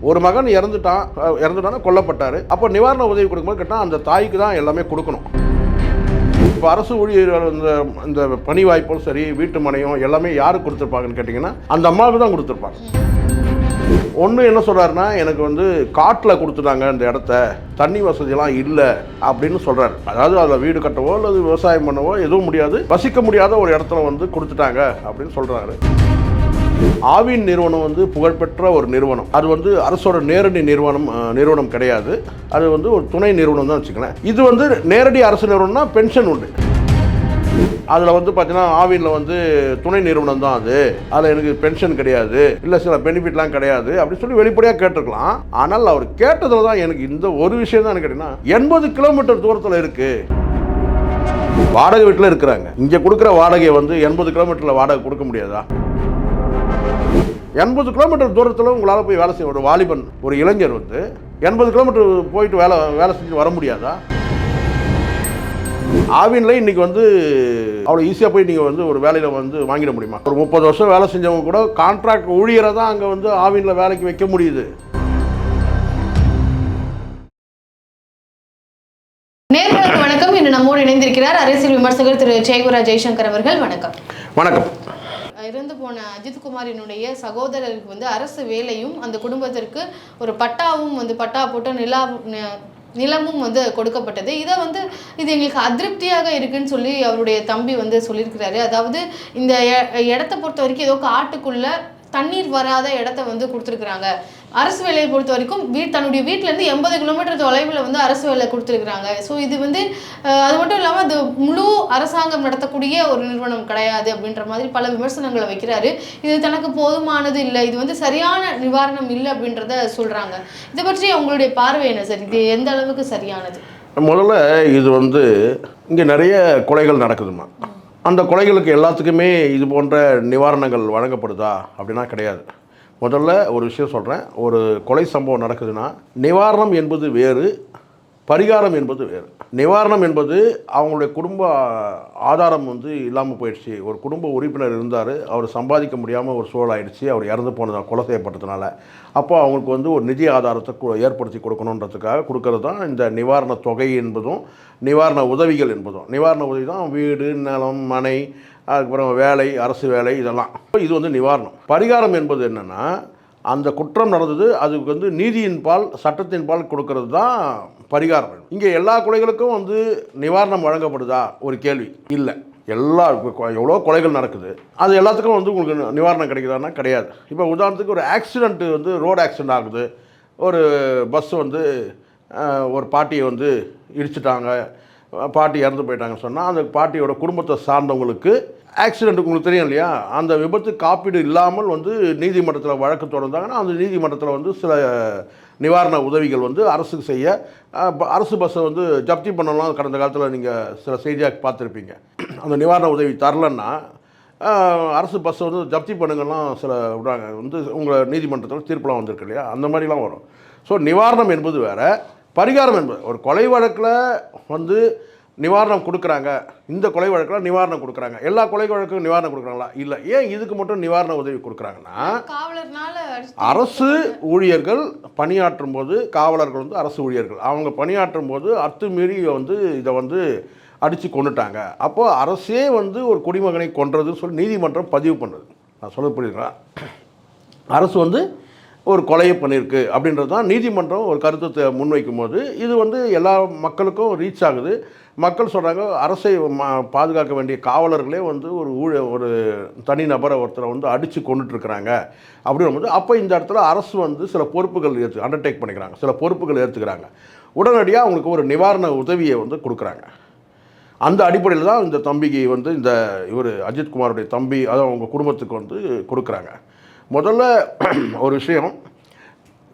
ஒரு மகன் இறந்துட்டானா கொல்லப்பட்டார். அப்போ நிவாரண உதவி கொடுக்கும்போது கேட்டால் அந்த தாய்க்கு தான் எல்லாமே கொடுக்கணும். இப்போ அரசு ஊழியர்கள் இந்த பணி வாய்ப்பும் சரி வீட்டு மனையும் எல்லாமே யாருக்கு கொடுத்துருப்பாங்கன்னு கேட்டிங்கன்னா அந்த அம்மாவுக்கு தான் கொடுத்துருப்பாங்க. ஒன்று என்ன சொல்கிறாருன்னா, எனக்கு வந்து காட்டில் கொடுத்துட்டாங்க இந்த இடத்த, தண்ணி வசதியெல்லாம் இல்லை அப்படின்னு சொல்கிறாரு. அதாவது அதில் வீடு கட்டவோ அல்லது விவசாயம் பண்ணவோ எதுவும் முடியாது, வசிக்க முடியாத ஒரு இடத்துல வந்து கொடுத்துட்டாங்க அப்படின்னு சொல்கிறாரு. ஆவின் நிறுவனம் வந்து புகழ்பெற்ற ஒரு நிறுவனம். அது வந்து அரசோட நேரடி நிறுவனம் கிடையாது. அது வந்து ஒரு துணை நிறுவனம் தான் வச்சுக்கலாம். இது வந்து நேரடி அரசு நிறுவனம்னா பென்ஷன் உண்டு. அதில் வந்து பார்த்தீங்கன்னா ஆவினில் வந்து துணை நிறுவனம் தான் அது, அதில் எனக்கு பென்ஷன் கிடையாது, இல்லை சில பெனிஃபிட்லாம் கிடையாது அப்படின்னு சொல்லி வெளிப்படையாக கேட்டிருக்கலாம். ஆனால் அவர் கேட்டதில் தான் எனக்கு இந்த ஒரு விஷயம் தான் எனக்கு கேட்டீங்கன்னா 80 கிலோமீட்டர் தூரத்தில் இருக்குது, வாடகை வீட்டில் இருக்கிறாங்க. இங்கே கொடுக்குற வாடகையை வந்து 80 கிலோமீட்டரில் வாடகை கொடுக்க முடியாதா? 80 கிலோமீட்டர் தூரத்தில் உங்களால் போய் வேலை செய்ய ஒரு வாலிபன் ஒரு இளைஞர் வந்து 80 கிலோமீட்டர் போயிட்டு வேலை செஞ்சு வர முடியாதா? ஆவினில் இன்றைக்கி வந்து அவ்வளோ ஈஸியாக போய் நீங்கள் வந்து ஒரு வேலையில் வந்து வாங்கிட முடியுமா? ஒரு 30 வருஷம் வேலை செஞ்சவங்க கூட கான்ட்ராக்ட் ஊழியரை தான் அங்கே வந்து ஆவினில் வேலைக்கு வைக்க முடியுது. நேயர்களுக்கு வணக்கம். இன்று நம்மோடு இணைந்திருக்கிறார் அரசியல் விமர்சகர் திரு சேகுரா ஜெய்சங்கர் அவர்கள். வணக்கம். வணக்கம். இறந்து போன அஜித்குமாரினுடைய சகோதரருக்கு வந்து அரசு வேலையும் அந்த குடும்பத்திற்கு ஒரு பட்டாவும் வந்து பட்டா போட்டு நிலமும் வந்து கொடுக்கப்பட்டது. இதை வந்து இது எங்களுக்கு அதிருப்தியாக இருக்குன்னு சொல்லி அவருடைய தம்பி வந்து சொல்லியிருக்கிறாரு. அதாவது இந்த இடத்த பொறுத்த வரைக்கும் ஏதோ காட்டுக்குள்ள தண்ணீர் வராத இடத்த வந்து கொடுத்துருக்குறாங்க. அரசு வேலையை பொறுத்த வரைக்கும் தன்னுடைய வீட்டிலேருந்து 80 கிலோமீட்டர் தொலைவில் வந்து அரசு வேலை கொடுத்துருக்குறாங்க. ஸோ இது வந்து அது மட்டும் இல்லாமல் அது முழு அரசாங்கம் நடத்தக்கூடிய ஒரு நிறுவனம் கிடையாது அப்படின்ற மாதிரி பல விமர்சனங்களை வைக்கிறாரு. இது தனக்கு போதுமானது இல்லை, இது வந்து சரியான நிவாரணம் இல்லை அப்படின்றத சொல்கிறாங்க. இதை பற்றி உங்களுடைய பார்வை என்ன சார்? இது எந்த அளவுக்கு சரியானது? முதல்ல இது வந்து இங்கே நிறைய கொலைகள் நடக்குதுமா. அந்த கொலைகளுக்கு எல்லாத்துக்குமே இது போன்ற நிவாரணங்கள் வழங்கப்படுதா அப்படின்னா கிடையாது. முதல்ல ஒரு விஷயம் சொல்கிறேன். ஒரு கொலை சம்பவம் நடக்குதுன்னா நிவாரணம் என்பது வேறு, பரிகாரம் என்பது வேறு. நிவாரணம் என்பது அவங்களுடைய குடும்ப ஆதாரம் வந்து இல்லாமல் போயிடுச்சு. ஒரு குடும்ப உறுப்பினர் இருந்தார், அவர் சம்பாதிக்க முடியாமல் ஒரு சூழல் ஆயிடுச்சு, அவர் இறந்து போனது கொலை செய்யப்பட்டதுனால. அப்போ அவங்களுக்கு வந்து ஒரு நிதி ஆதாரத்தை ஏற்படுத்தி கொடுக்கணுன்றதுக்காக கொடுக்கறது தான் இந்த நிவாரண தொகை என்பதும் நிவாரண உதவிகள் என்பதும். நிவாரண உதவி தான் வீடு, நிலம், மனை, அதுக்கப்புறம் வேலை, அரசு வேலை, இதெல்லாம். இது வந்து நிவாரணம். பரிகாரம் என்பது என்னென்னா, அந்த குற்றம் நடந்தது, அதுக்கு வந்து நீதியின் பால் சட்டத்தின் பால் கொடுக்கறது தான் பரிகாரம். இங்கே எல்லா கொலைகளுக்கும் வந்து நிவாரணம் வழங்கப்படுதா ஒரு கேள்வி இல்லை. எவ்வளோ கொலைகள் நடக்குது, அது எல்லாத்துக்கும் வந்து உங்களுக்கு நிவாரணம் கிடைக்குதான்னா கிடையாது. இப்போ உதாரணத்துக்கு ஒரு ஆக்சிடெண்ட்டு வந்து ரோடு ஆக்சிடெண்ட் ஆகுது, ஒரு பஸ் வந்து ஒரு பாட்டியை வந்து இடிச்சிட்டாங்க, பாட்டி இறந்து போயிட்டாங்கன்னு சொன்னால் அந்த பாட்டியோட குடும்பத்தை சார்ந்தவங்களுக்கு ஆக்சிடெண்ட்டுக்கு உங்களுக்கு தெரியும் இல்லையா, அந்த விபத்து காப்பீடு இல்லாமல் வந்து நீதிமன்றத்தில் வழக்கு தொடர்ந்தாங்கன்னா அந்த நீதிமன்றத்தில் வந்து சில நிவாரண உதவிகள் வந்து அரசுக்கு செய்ய அரசு பஸ்ஸை வந்து ஜப்தி பண்ணலாம். கடந்த காலத்தில் நீங்கள் சில செய்தியாக பார்த்துருப்பீங்க. அந்த நிவாரண உதவி தரலன்னா அரசு பஸ்ஸை வந்து ஜப்தி பண்ணுங்கலாம் சில விடுறாங்க, வந்து உங்கள் நீதிமன்றத்தில் தீர்ப்புலாம் வந்திருக்கு இல்லையா, அந்த மாதிரிலாம் வரும். ஸோ நிவாரணம் என்பது வேறு, பரிகாரம் என்பது ஒரு கொலை வழக்கில் வந்து நிவாரணம் கொடுக்குறாங்க. இந்த கொலை வழக்கில் நிவாரணம் கொடுக்குறாங்க. எல்லா கொலை வழக்கும் நிவாரணம் கொடுக்குறாங்களா? இல்லை. ஏன் இதுக்கு மட்டும் நிவாரண உதவி கொடுக்குறாங்கன்னா, அரசு ஊழியர்கள் பணியாற்றும் போது, காவலர்கள் வந்து அரசு ஊழியர்கள், அவங்க பணியாற்றும் போது அத்துமீறி வந்து இதை வந்து அடித்து கொண்டுட்டாங்க. அப்போது அரசே வந்து ஒரு குடிமகனை கொன்றதுன்னு சொல்லி நீதிமன்றம் பதிவு பண்ணுறது. நான் சொல்ல புரியுதுங்களா? அரசு வந்து ஒரு கொலையை பண்ணியிருக்கு அப்படின்றது தான் நீதிமன்றம் ஒரு கருத்தை முன்வைக்கும் போது இது வந்து எல்லா மக்களுக்கும் ரீச் ஆகுது. மக்கள் சொல்கிறாங்க, அரசை பாதுகாக்க வேண்டிய காவலர்களே வந்து ஒரு தனி நபரை ஒருத்தரை வந்து அடித்து கொண்டுட்டுருக்குறாங்க அப்படின்னும்போது அப்போ இந்த இடத்துல அரசு வந்து சில பொறுப்புகள் அண்டர்டேக் பண்ணிக்கிறாங்க, சில பொறுப்புகள் ஏற்றுக்கிறாங்க. உடனடியாக அவங்களுக்கு ஒரு நிவாரண உதவியை வந்து கொடுக்குறாங்க. அந்த அடிப்படையில் தான் இந்த தம்பிக்கு வந்து இவர் அஜித்குமாருடைய தம்பி, அதாவது அவங்க குடும்பத்துக்கு வந்து கொடுக்குறாங்க. முதல்ல ஒரு விஷயம்,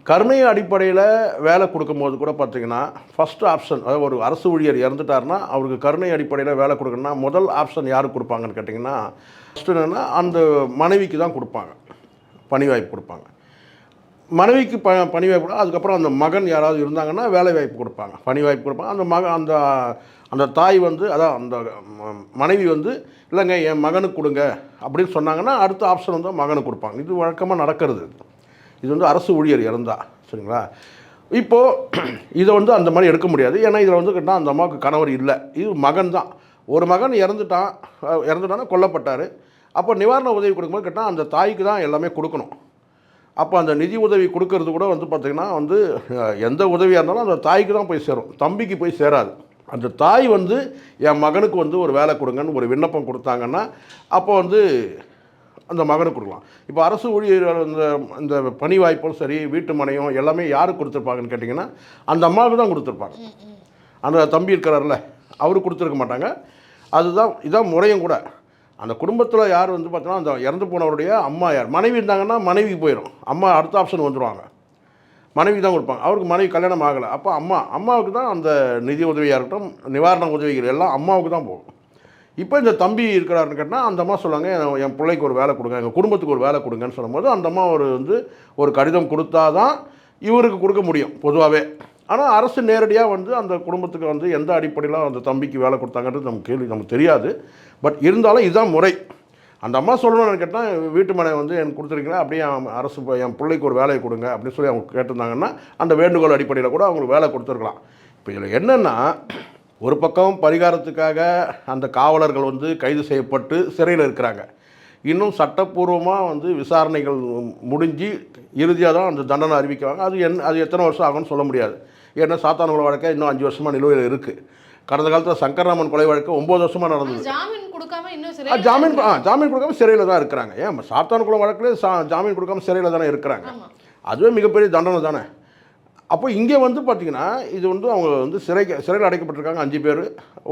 கருணை அடிப்படையில் வேலை கொடுக்கும்போது கூட பார்த்திங்கன்னா ஃபஸ்ட்டு ஆப்ஷன், அதாவது ஒரு அரசு ஊழியர் இறந்துட்டார்னா அவருக்கு கருணை அடிப்படையில் வேலை கொடுக்கணும்னா முதல் ஆப்ஷன் யாருக்கு கொடுப்பாங்கன்னு கேட்டிங்கன்னா, ஃபஸ்ட்டு என்னென்னா அந்த மனைவிக்கு தான் கொடுப்பாங்க, பணி வாய்ப்பு கொடுப்பாங்க. மனைவிக்கு பணி வாய்ப்பு, அதுக்கப்புறம் அந்த மகன் யாராவது இருந்தாங்கன்னா வேலை வாய்ப்பு கொடுப்பாங்க, பணி வாய்ப்பு கொடுப்பாங்க. அந்த அந்த தாய் வந்து, அதான் அந்த மனைவி வந்து இல்லைங்க என் மகனுக்கு கொடுங்க அப்படின்னு சொன்னாங்கன்னா அடுத்த ஆப்ஷன் வந்து மகனுக்கு கொடுப்பாங்க. இது வழக்கமாக நடக்கிறது. இது வந்து அரசு ஊழியர் இறந்தா சரிங்களா? இப்போது இதை வந்து அந்த மாதிரி எடுக்க முடியாது. ஏன்னா இதில் வந்து கேட்டால் அந்த அம்மாவுக்கு கணவர் இல்லை, இது மகன் தான். ஒரு மகன் இறந்துட்டான்னா கொல்லப்பட்டார். அப்போ நிவாரண உதவி கொடுக்கும்போது கேட்டால் அந்த தாய்க்கு தான் எல்லாமே கொடுக்கணும். அப்போ அந்த நிதி உதவி கொடுக்கறது கூட வந்து பார்த்திங்கன்னா வந்து எந்த உதவியாக இருந்தாலும் அந்த தாய்க்கு தான் போய் சேரும், தம்பிக்கு போய் சேராது. அந்த தாய் வந்து என் மகனுக்கு வந்து ஒரு வேலை கொடுங்கன்னு ஒரு விண்ணப்பம் கொடுத்தாங்கன்னா அப்போ வந்து அந்த மகனுக்கு கொடுக்கலாம். இப்போ அரசு ஊழியர் இந்த இந்த பணி வாய்ப்பும் சரி, வீட்டு மனையும் எல்லாமே யாருக்கு கொடுத்துருப்பாங்கன்னு கேட்டிங்கன்னா அந்த அம்மாவுக்கு தான் கொடுத்துருப்பாங்க. அந்த தம்பி இருக்கிறார்ல, அவருக்கு கொடுத்துருக்க மாட்டாங்க. இதான் முறையும் கூட. அந்த குடும்பத்தில் யார் வந்து பார்த்தோன்னா அந்த இறந்து போனவருடைய அம்மா யார், மனைவி இருந்தாங்கன்னா மனைவிக்கு போயிடும், அம்மா அடுத்த ஆப்ஷன் வந்துடுவாங்க, மனைவி தான் கொடுப்பாங்க. அவருக்கு மனைவி கல்யாணம் ஆகலை, அப்போ அம்மாவுக்கு தான் அந்த நிதி உதவியாக இருக்கட்டும், நிவாரண உதவிகள் எல்லாம் அம்மாவுக்கு தான் போகும். இப்போ இந்த தம்பி இருக்கிறாருன்னு கேட்டால் அந்த அம்மா சொல்லுவாங்க, என் பிள்ளைக்கு ஒரு வேலை கொடுங்க, எங்கள் குடும்பத்துக்கு ஒரு வேலை கொடுங்கன்னு சொல்லும்போது அந்த அம்மா ஒரு கடிதம் கொடுத்தா தான் இவருக்கு கொடுக்க முடியும் பொதுவாகவே. ஆனால் அரசு நேரடியாக வந்து அந்த குடும்பத்துக்கு வந்து எந்த அடிப்படையில் அந்த தம்பிக்கு வேலை கொடுத்தாங்கன்றது நமக்கு தெரியாது. பட் இருந்தாலும் இதுதான் முறை. அந்த அம்மா சொல்லணும்னு கேட்டால் வீட்டு மனை வந்து எனக்கு கொடுத்துருக்கீங்களா, அப்படியே அரசு என் பிள்ளைக்கு ஒரு வேலையை கொடுங்க அப்படின்னு சொல்லி அவங்க கேட்டிருந்தாங்கன்னா அந்த வேண்டுகோள் அடிப்படையில் கூட அவங்களுக்கு வேலை கொடுத்துருக்கலாம். இப்போ இதில் என்னென்னா, ஒரு பக்கம் பரிகாரத்துக்காக அந்த காவலர்கள் வந்து கைது செய்யப்பட்டு சிறையில் இருக்கிறாங்க. இன்னும் சட்டப்பூர்வமாக வந்து விசாரணைகள் முடிஞ்சு இறுதியாக தான் அந்த தண்டனை அறிவிக்குவாங்க. அது எத்தனை வருஷம் ஆகும்னு சொல்ல முடியாது. ஏன்னா சாத்தான்குளம் வழக்கை இன்னும் 5 வருஷமாக நிலுவையில் இருக்குது. கடந்த காலத்தில் சங்கர்ராமன் கொலை வழக்கு 9 வருஷமாக நடந்தது. ஜாமீன் கொடுக்காம சிறையில் தான் இருக்கிறாங்க. ஏன் சாத்தான்குளம் வழக்கில் ஜாமீன் கொடுக்காம சிறையில் தானே இருக்கிறாங்க. அதுவே மிகப்பெரிய தண்டனை தானே. அப்போ இங்கே வந்து பார்த்திங்கன்னா இது வந்து அவங்க வந்து சிறையில் அடைக்கப்பட்டிருக்காங்க 5 பேர்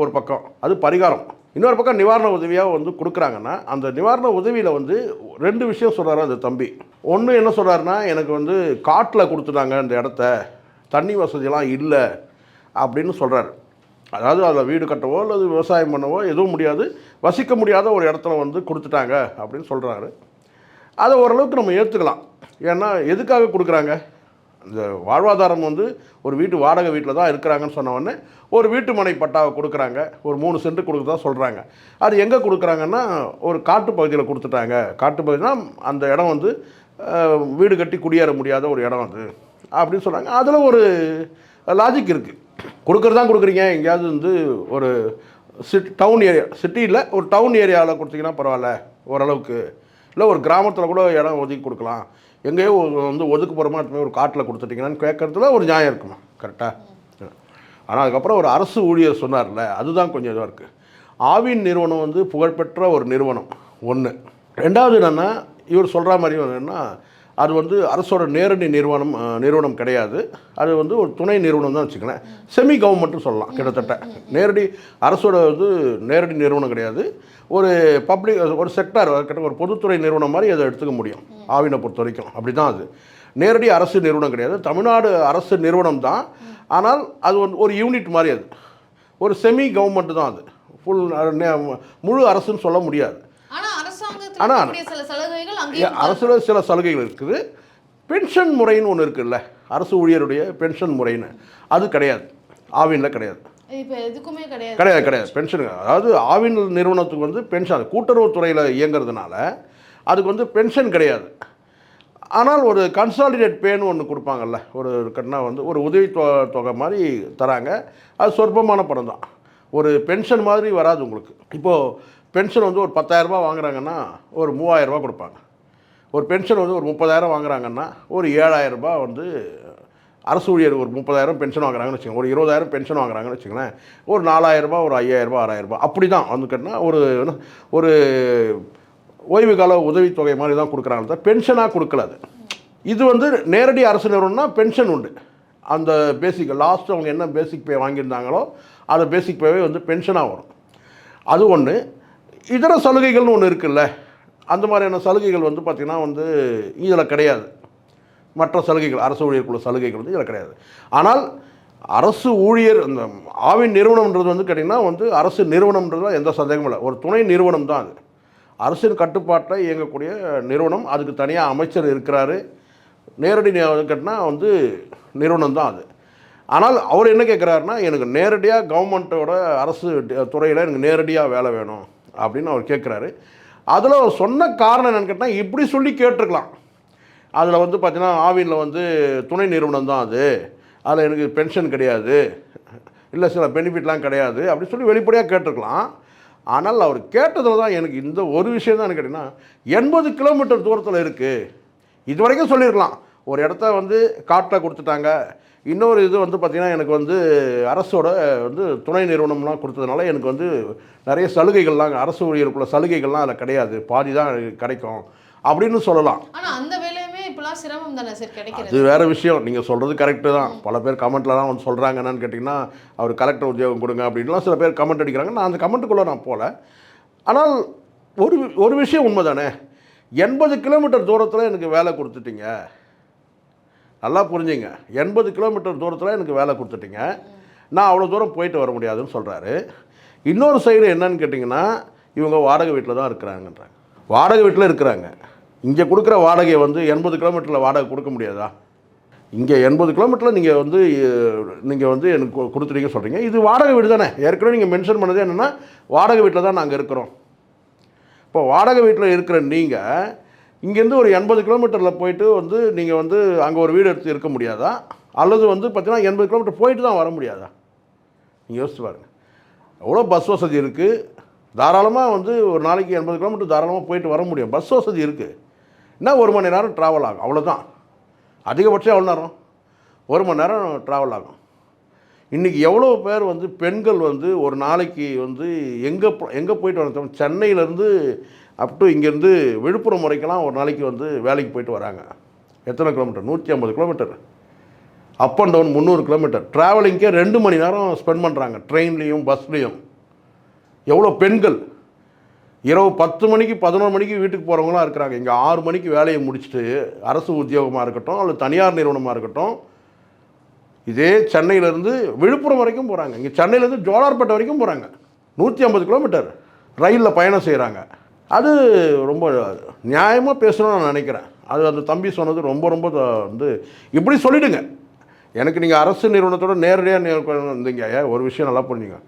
ஒரு பக்கம், அது பரிகாரம். இன்னொரு பக்கம் நிவாரண உதவியாக வந்து கொடுக்குறாங்கன்னா அந்த நிவாரண உதவியில் வந்து 2 விஷயம் சொல்கிறாரு அந்த தம்பி. ஒன்று என்ன சொல்கிறாருன்னா, எனக்கு வந்து காட்டில் கொடுத்துட்டாங்க இந்த இடத்த, தண்ணி வசதியெல்லாம் இல்லை அப்படின்னு சொல்கிறாரு. அதாவது அதில் வீடு கட்டவோ அல்லது விவசாயம் பண்ணவோ எதுவும் முடியாது, வசிக்க முடியாத ஒரு இடத்துல வந்து கொடுத்துட்டாங்க அப்படின்னு சொல்கிறாரு. அதை ஓரளவுக்கு நம்ம ஏற்றுக்கலாம். ஏன்னா எதுக்காக கொடுக்குறாங்க, இந்த வாழ்வாதாரம் வந்து ஒரு வாடகை வீட்டில் தான் இருக்கிறாங்கன்னு சொன்னவொடனே ஒரு வீட்டு மனை பட்டாவை கொடுக்குறாங்க, ஒரு 3 சென்ட் கொடுக்குறதா சொல்கிறாங்க. அது எங்கே கொடுக்குறாங்கன்னா ஒரு காட்டு பகுதியில் கொடுத்துட்டாங்க. காட்டு பகுதினா அந்த இடம் வந்து வீடு கட்டி குடியேற முடியாத ஒரு இடம் அது அப்படின்னு சொல்கிறாங்க. அதில் ஒரு லாஜிக் இருக்குது. கொடுக்குறதான் கொடுக்குறீங்க, எங்கேயாவது வந்து ஒரு டவுன் ஏரியா, சிட்டியில் ஒரு டவுன் ஏரியாவில் கொடுத்தீங்கன்னா பரவாயில்ல ஓரளவுக்கு, இல்லை ஒரு கிராமத்தில் கூட இடம் ஒதுக்கி கொடுக்கலாம், எங்கேயோ வந்து ஒதுக்குப்புறமா ஒரு காட்டில் கொடுத்துட்டிங்கன்னு கேட்குறதுல ஒரு நியாயம் இருக்குமா, கரெக்டாக? ஆனால் அதுக்கப்புறம் ஒரு அரசு ஊழியர் சொன்னார்ல, அதுதான் கொஞ்சம் இதாக இருக்குது. ஆவின் நிறுவனம் வந்து புகழ்பெற்ற ஒரு நிறுவனம் ஒன்று. ரெண்டாவது என்னென்னா, இவர் சொல்கிற மாதிரி என்னென்னா அது வந்து அரசோட நேரடி நிறுவனம் கிடையாது. அது வந்து ஒரு துணை நிறுவனம் தான் வச்சுக்கலேன், செமி கவர்மெண்ட்னு சொல்லலாம். கிட்டத்தட்ட நேரடி அரசோட வந்து நேரடி நிறுவனம் கிடையாது, ஒரு பப்ளிக் ஒரு செக்டார், கிட்ட ஒரு பொதுத்துறை நிறுவனம் மாதிரி அதை எடுத்துக்க முடியும் ஆவினை பொறுத்த வரைக்கும். அப்படி தான் அது நேரடி அரசு நிறுவனம் கிடையாது, தமிழ்நாடு அரசு நிறுவனம் தான். ஆனால் அது ஒரு யூனிட் மாதிரி, அது ஒரு செமி கவர்மெண்ட் தான். அது ஃபுல் முழு அரசுன்னு சொல்ல முடியாது. ஆனால் அரசோட சில சலுகைகள் இருக்குது. பென்ஷன் முறைன்னு ஒன்று இருக்குல்ல, அரசு ஊழியருடைய பென்ஷன் முறைன்னு, அது கிடையாது, ஆவினில் கிடையாது. கிடையாது பென்ஷன். அதாவது ஆவின் நிறுவனத்துக்கு வந்து பென்ஷன் கூட்டுறவுத்துறையில் இயங்குறதுனால அதுக்கு வந்து பென்ஷன் கிடையாது. ஆனால் ஒரு கன்சாலிடேட் பேன்னு ஒன்று கொடுப்பாங்கல்ல, ஒரு கட்டினா வந்து ஒரு உதவி தொகை மாதிரி தராங்க. அது சொற்பமான பணம் தான், ஒரு பென்ஷன் மாதிரி வராது உங்களுக்கு. இப்போது பென்ஷன் வந்து ஒரு 10,000 வாங்குறாங்கன்னா ஒரு 3,000 கொடுப்பாங்க. ஒரு பென்ஷன் வந்து ஒரு 30,000 வாங்குறாங்கன்னா ஒரு 7,000 வந்து அரசு ஊழியர் ஒரு 30,000 பென்ஷன் வாங்குறாங்கன்னு வச்சுக்கோங்க, ஒரு 20,000 பென்ஷன் வாங்குறாங்கன்னு வச்சுக்கோங்களேன், ஒரு 4,000 ஒரு 5,000 6,000 அப்படி தான் வந்து கேட்டால் ஒரு ஓய்வு கால உதவித்தொகை மாதிரி தான் கொடுக்குறாங்க, தான் பென்ஷனாக கொடுக்கல. அது இது வந்து நேரடி அரசு நிறுவனம்னா பென்ஷன் உண்டு. அந்த பேசிக் லாஸ்ட்டு அவங்க என்ன பேசிக் பே வாங்கியிருந்தாங்களோ அந்த பேசிக் பேவே வந்து பென்ஷனாக வரும். அது ஒன்று. இதர சலுகைகள்னு ஒன்று இருக்குல்ல, அந்த மாதிரியான சலுகைகள் வந்து பார்த்திங்கன்னா வந்து இதில் கிடையாது. மற்ற சலுகைகள், அரசு ஊழியருக்குள்ள சலுகைகள் வந்து இதில் கிடையாது. ஆனால் அரசு ஊழியர் அந்த ஆவின் நிறுவனம்ன்றது வந்து கேட்டிங்கன்னா வந்து அரசு நிறுவனம்ன்றதுல எந்த சந்தேகமும் இல்லை, ஒரு துணை நிறுவனம் தான். அது அரசின் கட்டுப்பாட்டை இயங்கக்கூடிய நிறுவனம், அதுக்கு தனியாக அமைச்சர் இருக்கிறாரு. நேரடி கேட்டினா வந்து நிறுவனம் தான் அது. ஆனால் அவர் என்ன கேட்குறாருன்னா, எனக்கு நேரடியாக கவர்மெண்ட்டோட அரசு துறையில் எனக்கு நேரடியாக வேலை வேணும் அப்படின்னு அவர் கேட்குறாரு. அதில் அவர் சொன்ன காரணம் என்னென்னு கேட்டால், இப்படி சொல்லி கேட்டிருக்கலாம், அதில் வந்து பார்த்தீங்கன்னா ஆவினில் வந்து துணை நிறுவனம் தான் அது, அதில் எனக்கு பென்ஷன் கிடையாது, இல்லை சில பெனிஃபிட்லாம் கிடையாது அப்படின்னு சொல்லி வெளிப்படையாக கேட்டிருக்கலாம். ஆனால் அவர் கேட்டதில் தான் எனக்கு இந்த ஒரு விஷயம் தான் எனக்கு கேட்டிங்கன்னா 80 கிலோமீட்டர் தூரத்தில் இருக்குது. இது வரைக்கும் சொல்லியிருக்கலாம், ஒரு இடத்த வந்து காட்டில் கொடுத்துட்டாங்க. இன்னொரு இது வந்து பார்த்திங்கன்னா எனக்கு வந்து அரசோட வந்து துணை நிறுவனம்லாம் கொடுத்ததுனால எனக்கு வந்து நிறைய சலுகைகள்லாம், அரசு ஊழியருக்குள்ள சலுகைகள்லாம் அதில் கிடையாது, பாதி தான் கிடைக்கும் அப்படின்னு சொல்லலாம். ஆனால் அந்த வேலையுமே இப்போலாம் சிரமம் தானே சார் கிடைக்கிறது. அது வேறு விஷயம், நீங்கள் சொல்கிறது கரெக்டு தான். பல பேர் கமெண்ட்லலாம் வந்து சொல்கிறாங்க என்னன்னு கேட்டிங்கன்னா அவர் கலெக்டர் உத்தியோகம் கொடுங்க அப்படின்லாம் சில பேர் கமெண்ட் அடிக்கிறாங்க. நான் அந்த கமெண்ட்டுக்குள்ளே நான் போகல. ஆனால் ஒரு விஷயம் உண்மை தானே, 80 கிலோமீட்டர் தூரத்தில் எனக்கு வேலை கொடுத்துட்டீங்க, நல்லா புரிஞ்சுங்க, 80 கிலோமீட்டர் தூரத்தில் எனக்கு வேலை கொடுத்துட்டீங்க, நான் அவ்வளோ தூரம் போயிட்டு வர முடியாதுன்னு சொல்கிறாரு. இன்னொரு சைடு என்னன்னு கேட்டிங்கன்னா இவங்க வாடகை வீட்டில் தான் இருக்கிறாங்கன்றாங்க. வாடகை வீட்டில் இருக்கிறாங்க, இங்கே கொடுக்குற வாடகையை வந்து 80 கிலோமீட்டரில் வாடகை கொடுக்க முடியாதா? இங்கே 80 கிலோமீட்டரில் நீங்கள் வந்து எனக்கு கொடுத்துட்டீங்கன்னு சொல்கிறீங்க, இது வாடகை வீடு தானே. ஏற்கனவே நீங்கள் மென்ஷன் பண்ணதே என்னென்னா வாடகை வீட்டில் தான் நாங்கள் இருக்கிறோம். இப்போ வாடகை வீட்டில் இருக்கிற நீங்கள் இங்கேருந்து ஒரு 80 கிலோமீட்டரில் போயிட்டு வந்து நீங்கள் வந்து அங்கே ஒரு வீடு எடுத்து இருக்க முடியாதா? அல்லது வந்து பார்த்தீங்கன்னா 80 கிலோமீட்டர் போயிட்டு தான் வர முடியாதா? நீங்கள் யோசிச்சு பாருங்கள், எவ்வளோ பஸ் வசதி இருக்குது. தாராளமாக வந்து ஒரு நாளைக்கு 80 கிலோமீட்டர் தாராளமாக போயிட்டு வர முடியும், பஸ் வசதி இருக்குது. என்ன 1 மணி நேரம் ட்ராவல் ஆகும், அவ்வளோதான். அதிகபட்சம் எவ்வளோ நேரம்? 1 மணி நேரம் ட்ராவல் ஆகும். இன்றைக்கி எவ்வளோ பேர் வந்து பெண்கள் வந்து ஒரு நாளைக்கு வந்து எங்கே போயிட்டு வர, சென்னையிலேருந்து அப் டு இங்கேருந்து விழுப்புரம் வரைக்கெல்லாம் ஒரு நாளைக்கு வந்து வேலைக்கு போயிட்டு வராங்க. எத்தனை kilometre? 150 kilometre. Up and down 300 kilometre. ட்ராவலிங்கே 2 மணி நேரம் ஸ்பெண்ட் பண்ணுறாங்க, ட்ரெயின்லேயும் பஸ்லேயும். எவ்வளோ பெண்கள் இரவு 10 மணிக்கு 11 மணிக்கு வீட்டுக்கு போகிறவங்களாம் இருக்கிறாங்க. இங்கே 6 மணிக்கு வேலையை முடிச்சுட்டு அரசு உத்தியோகமாக இருக்கட்டும் அல்லது தனியார் நிறுவனமாக இருக்கட்டும், இதே சென்னையிலேருந்து விழுப்புரம் வரைக்கும் போகிறாங்க. இங்கே சென்னையிலேருந்து ஜோலார்பேட்டை வரைக்கும் போகிறாங்க. 150 கிலோமீட்டர் ரயிலில் பயணம் செய்கிறாங்க. அது ரொம்ப நியாயமாக பேசணும்னு நான் நினைக்கிறேன். அது அந்த தம்பி சொன்னது ரொம்ப வந்து இப்படி சொல்லிவிடுங்க. எனக்கு நீங்கள் அரசு நிறுவனத்தோட நேரடியாக இருந்தீங்க. ஒரு விஷயம் நல்லா புரிஞ்சுங்க,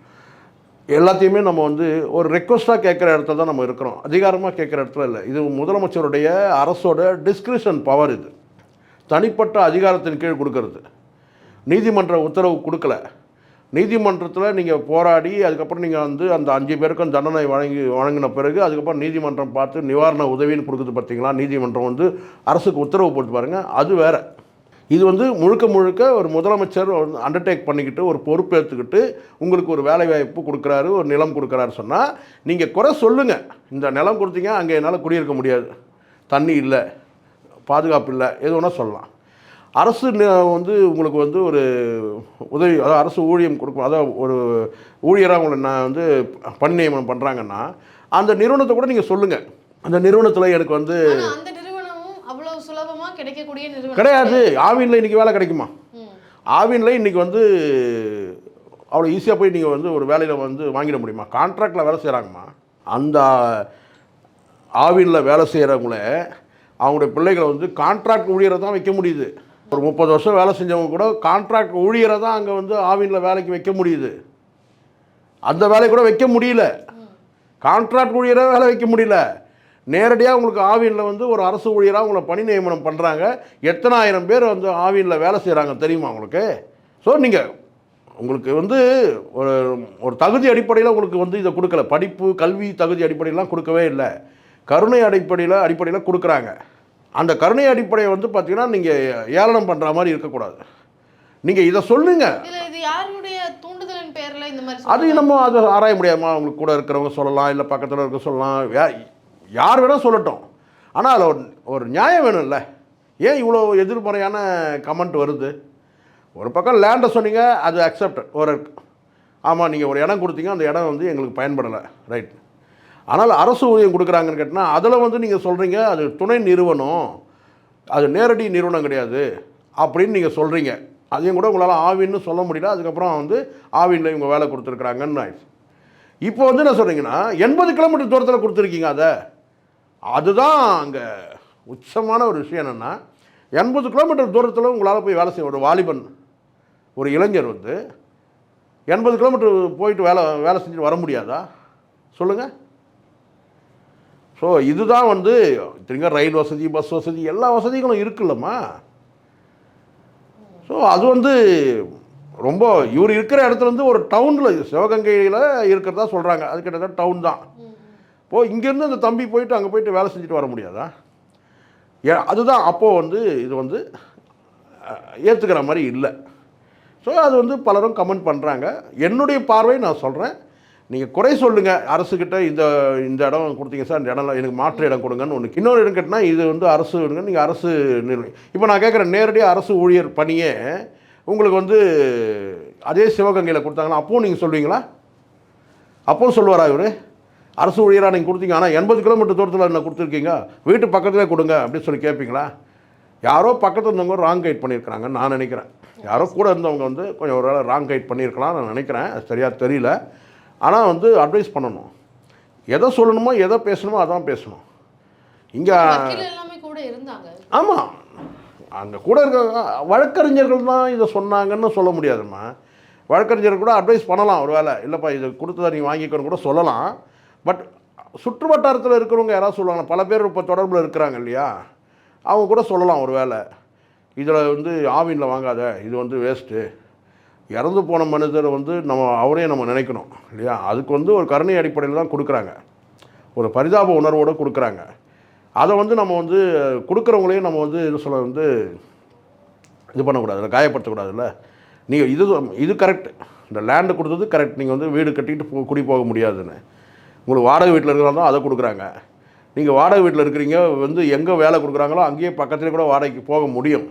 எல்லாத்தையுமே நம்ம வந்து ஒரு ரெக்வஸ்ட்டாக கேட்குற இடத்துல தான் நம்ம இருக்கிறோம், அதிகாரமாக கேட்குற இடத்துல இல்லை. இது முதலமைச்சருடைய அரசோட டிஸ்கிரிஷன் பவர். இது தனிப்பட்ட அதிகாரத்தின் கீழ் கொடுக்கறது. நீதிமன்ற உத்தரவு கொடுக்கல. நீதிமன்றத்தில் நீங்கள் போராடி அதுக்கப்புறம் நீங்கள் வந்து அந்த 5 பேருக்கும் தண்டனை வழங்கின பிறகு அதுக்கப்புறம் நீதிமன்றம் பார்த்து நிவாரண உதவின்னு கொடுக்குது பார்த்தீங்களா, நீதிமன்றம் வந்து அரசுக்கு உத்தரவு போட்டு பாருங்கள், அது வேறு. இது வந்து முழுக்க ஒரு முதலமைச்சர் அண்டர்டேக் பண்ணிக்கிட்டு ஒரு பொறுப்பேற்றுக்கிட்டு உங்களுக்கு ஒரு வேலை வாய்ப்பு கொடுக்குறாரு, ஒரு நிலம் கொடுக்குறாரு சொன்னால் நீங்கள் குறை சொல்லுங்கள். இந்த நிலம் கொடுத்தீங்க, அங்கே என்னால் குடியிருக்க முடியாது, தண்ணி இல்லை, பாதுகாப்பு இல்லை, எது வேணால் சொல்லலாம். அரசு வந்து உங்களுக்கு வந்து ஒரு உதவி, அதாவது அரசு ஊழியம் கொடுக்கும், அதாவது ஒரு ஊழியராக உங்களை நான் வந்து பணி நியமனம் பண்ணுறாங்கன்னா அந்த நிறுவனத்தை கூட நீங்கள் சொல்லுங்கள். அந்த நிறுவனத்தில் எனக்கு வந்து அந்த நிறுவனமும் அவ்வளோ சுலபமாக கிடைக்கக்கூடிய நிறுவனம் கிடையாது. ஆவினில் இன்றைக்கி வேலை கிடைக்குமா? ஆவினில் இன்றைக்கி வந்து அவ்வளோ ஈஸியாக போய் நீங்கள் வந்து ஒரு வேலையில் வந்து வாங்கிட முடியுமா? கான்ட்ராக்டில் வேலை செய்கிறாங்கம்மா. அந்த ஆவினில் வேலை செய்கிறவங்கள அவங்களுடைய பிள்ளைகளை வந்து கான்ட்ராக்ட் ஊழியரை தான் வைக்க முடியுது. ஒரு 30 வருஷம் வேலை செஞ்சவங்க கூட கான்ட்ராக்ட் ஊழியரை தான் அங்கே வந்து ஆவினில் வேலைக்கு வைக்க முடியுது. அந்த வேலை கூட வைக்க முடியல, கான்ட்ராக்ட் ஊழியரை வேலை வைக்க முடியல. நேரடியாக உங்களுக்கு ஆவினில் வந்து ஒரு அரசு ஊழியராக உங்களை பணி நியமனம் பண்ணுறாங்க. எத்தனை ஆயிரம் பேர் வந்து ஆவினில் வேலை செய்கிறாங்க தெரியுமா உங்களுக்கு? ஸோ நீங்கள் உங்களுக்கு வந்து ஒரு தகுதி அடிப்படையில் உங்களுக்கு வந்து இதை கொடுக்கல. படிப்பு கல்வி தகுதி அடிப்படையிலாம் கொடுக்கவே இல்லை, கருணை அடிப்படையில் கொடுக்குறாங்க. அந்த கருணை அடிப்படையை வந்து பார்த்தீங்கன்னா நீங்கள் ஏளனம் பண்ணுற மாதிரி இருக்கக்கூடாது. நீங்கள் இதை சொல்லுங்கள். இது யாருடைய தூண்டுதலின் பேரில் இந்த மாதிரி அது நம்ம அதை ஆராய முடியாமா? உங்களுக்கு கூட இருக்கிறவங்க சொல்லலாம், இல்லை பக்கத்தில் இருக்க சொல்லலாம், யார் வேணால் சொல்லட்டும். ஆனால் அதில் ஒரு நியாயம் வேணும்ல. ஏன் இவ்வளோ எதிர்மறையான கமெண்ட் வருது? ஒரு பக்கம் லேண்டை சொன்னீங்க, அது அக்செப்ட். ஆமாம், நீங்கள் ஒரு இடம் கொடுத்தீங்க, அந்த இடம் வந்து எங்களுக்கு பயன்படலை, ரைட். ஆனால் அரசு ஊழியம் கொடுக்குறாங்கன்னு கேட்டால் அதில் வந்து நீங்கள் சொல்கிறீங்க அது துணை நிறுவனம், அது நேரடி நிறுவனம் கிடையாது அப்படின்னு நீங்கள் சொல்கிறீங்க. அதையும் கூட உங்களால் ஆவின்னு சொல்ல முடியல. அதுக்கப்புறம் வந்து ஆவினில் இவங்க வேலை கொடுத்துருக்குறாங்கன்னு ஆயிடுச்சு. இப்போ வந்து என்ன சொல்கிறீங்கன்னா 80 கிலோமீட்டர் தூரத்தில் கொடுத்துருக்கீங்க. அதுதான் அங்கே உச்சமான ஒரு விஷயம். என்னென்னா 80 கிலோமீட்டர் தூரத்தில் உங்களால் போய் வேலை செய்ய, ஒரு வாலிபன் ஒரு இளைஞர் வந்து 80 கிலோமீட்டர் போயிட்டு வேலை செஞ்சுட்டு வர முடியாதா? சொல்லுங்கள். ஸோ இதுதான் வந்து திருங்க ரயில் வசதி, பஸ் வசதி, எல்லா வசதிகளும் இருக்குல்லம்மா. ஸோ அது வந்து ரொம்ப இவர் இருக்கிற இடத்துல வந்து ஒரு டவுனில் சிவகங்கையில் இருக்கிறதா சொல்கிறாங்க. அது கிட்டத்தட்ட டவுன் தான். இப்போது இங்கேருந்து அந்த தம்பி போயிட்டு அங்கே போயிட்டு வேலை செஞ்சுட்டு வர முடியாதா? அதுதான் அப்போது வந்து இது வந்து ஏற்றுக்கிற மாதிரி இல்லை. ஸோ அது வந்து பலரும் கமெண்ட் பண்ணுறாங்க. என்னுடைய பார்வை நான் சொல்கிறேன், நீங்கள் குறை சொல்லுங்கள் அரசுக்கிட்ட. இந்த இடம் கொடுத்தீங்க சார், இந்த இடம்லாம் எனக்கு மாற்று இடம் கொடுங்கன்னு ஒன்று. இன்னொரு இடம் கேட்டால் இது வந்து அரசு விடுங்க, நீங்கள் அரசு இப்போ நான் கேட்குறேன், நேரடியாக அரசு ஊழியர் பணியே உங்களுக்கு வந்து அதே சிவகங்கையில் கொடுத்தாங்கன்னா அப்போது நீங்கள் சொல்லுவீங்களா? அப்போது சொல்லுவாரா இவர்? அரசு ஊழியராக நீங்கள் கொடுத்தீங்க, ஆனால் 80 கிலோமீட்டர் தூரத்தில் என்ன கொடுத்துருக்கீங்க, வீட்டு பக்கத்துலேயே கொடுங்க அப்படின்னு சொல்லி கேட்பீங்களா? யாரோ பக்கத்தில் இருந்தவங்க ராங் கைட் பண்ணியிருக்கிறாங்கன்னு நான் நினைக்கிறேன். யாரோ கூட இருந்தவங்க வந்து கொஞ்சம் ஒரு வேளை ராங் கைட் பண்ணியிருக்கலாம் நான் நினைக்கிறேன். அது சரியாக தெரியல. ஆனால் வந்து அட்வைஸ் பண்ணணும். எதை சொல்லணுமோ எதை பேசணுமோ அதான் பேசணும். இங்கே எல்லாமே கூட இருந்தாங்க. ஆமாம், அங்கே கூட இருக்க வழக்கறிஞர்கள் தான் இதை சொன்னாங்கன்னு சொல்ல முடியாதும்மா. வழக்கறிஞர்கள் கூட அட்வைஸ் பண்ணலாம். ஒரு வேளை இல்லைப்பா இது கொடுத்ததை நீ வாங்கிக்கணும் கூட சொல்லலாம். பட் சுற்று வட்டாரத்தில் இருக்கிறவங்க யாராவது சொல்லுவாங்க, பல பேர் இப்போ தொடர்பில் இருக்கிறாங்க இல்லையா, அவங்க கூட சொல்லலாம். ஒரு வேளை இதில் வந்து ஆவினில் வாங்காத, இது வந்து வேஸ்ட்டு, இறந்து போன மனிதரை வந்து அவரையும் நம்ம நினைக்கணும் இல்லையா. அதுக்கு வந்து ஒரு கருணை அடிப்படையில் தான் கொடுக்குறாங்க, ஒரு பரிதாப உணர்வோடு கொடுக்குறாங்க. அதை வந்து நம்ம வந்து கொடுக்குறவங்களையும் நம்ம வந்து இது சொல்ல வந்து இது பண்ணக்கூடாதுல்ல, காயப்படுத்தக்கூடாதுல்ல. நீங்கள் இது கரெக்ட், இந்த லேண்டு கொடுத்தது கரெக்ட். நீங்கள் வந்து வீடு கட்டிட்டு குடி போக முடியாதுன்னு உங்களுக்கு வாடகை வீட்டில் இருக்கிறாங்க அதை கொடுக்குறாங்க. நீங்கள் வாடகை வீட்டில் இருக்கிறீங்க வந்து எங்கே வேலை கொடுக்குறாங்களோ அங்கேயே பக்கத்துலேயே கூட வாடகைக்கு போக முடியும்.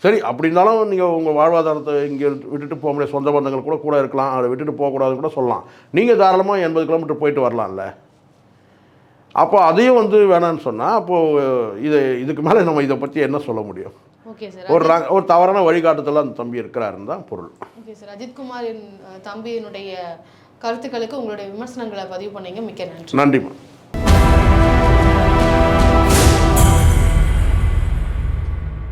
சரி, அப்படி இருந்தாலும் நீங்கள் உங்கள் வாழ்வாதாரத்தை இங்கே விட்டுட்டு போக முடியாது, சொந்த பந்தங்கள் கூட இருக்கலாம், அதை விட்டுட்டு போகக்கூடாதுன்னு கூட சொல்லலாம். நீங்கள் தாராளமாக 80 கிலோமீட்டர் போயிட்டு வரலாம்ல. அப்போ அதையும் வந்து வேணான்னு சொன்னால் அப்போது இதுக்கு மேலே நம்ம இதை பற்றி என்ன சொல்ல முடியும்? ஓகே சார், ஒரு தவறான வழிகாட்டுதல் அந்த தம்பி இருக்கிறாருன்னு தான் பொருள். ஓகே சார், அஜித்குமாரின் தம்பியினுடைய கருத்துக்களுக்கு உங்களுடைய விமர்சனங்களை பதிவு பண்ணீங்க. மிக்க நன்றி. நன்றிம்மா.